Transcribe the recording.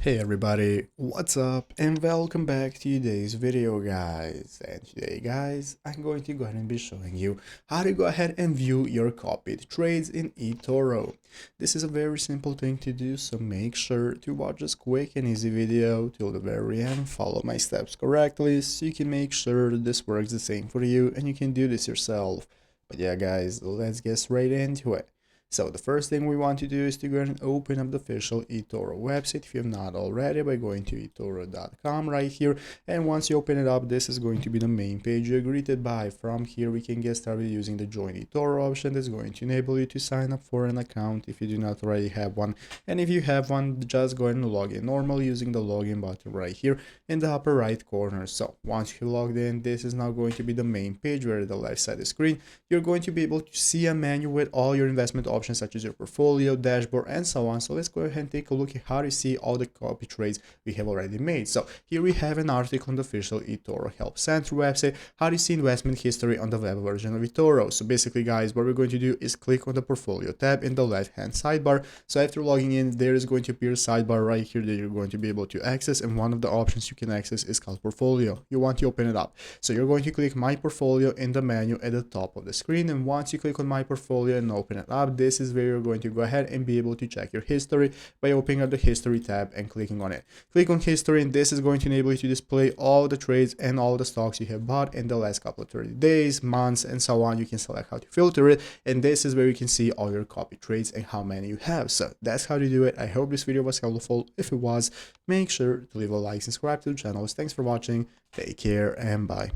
Hey everybody, what's up and welcome back to today's video guys. And today guys, I'm going to go ahead and be showing you how to go ahead and view your copied trades in eToro. This is a very simple thing to do, so make sure to watch this quick and easy video till the very end. Follow my steps correctly so you can make sure that this works the same for you and you can do this yourself. But yeah guys, let's get straight into it. So the first thing we want to do is to go ahead and open up the official eToro website if you have not already by going to eToro.com right here. And once you open it up, this is going to be the main page you're greeted by. From here, we can get started using the Join eToro option that's going to enable you to sign up for an account if you do not already have one. And if you have one, just go ahead and log in normally using the login button right here in the upper right corner. So once you logged in, this is now going to be the main page where at the left side of the screen, you're going to be able to see a menu with all your investment options such as your portfolio, dashboard, and so on. So let's go ahead and take a look at how to see all the copy trades we have already made. So here we have an article on the official eToro Help Center website, how to see investment history on the web version of eToro. So basically guys, what we're going to do is click on the portfolio tab in the left hand sidebar. So after logging in, there is going to appear a sidebar right here that you're going to be able to access, and one of the options you can access is called portfolio. You want to open it up. So you're going to click my portfolio in the menu at the top of the screen, and once you click on my portfolio and open it up, this is where you're going to go ahead and be able to check your history by opening up the history tab and clicking on it. Click on history, and this is going to enable you to display all the trades and all the stocks you have bought in the last couple of 30 days, months, and so on. You can select how to filter it, and this is where you can see all your copy trades and how many you have. So that's how to do it. I hope this video was helpful. If it was, make sure to leave a like and subscribe to the channel. Thanks for watching. Take care and bye.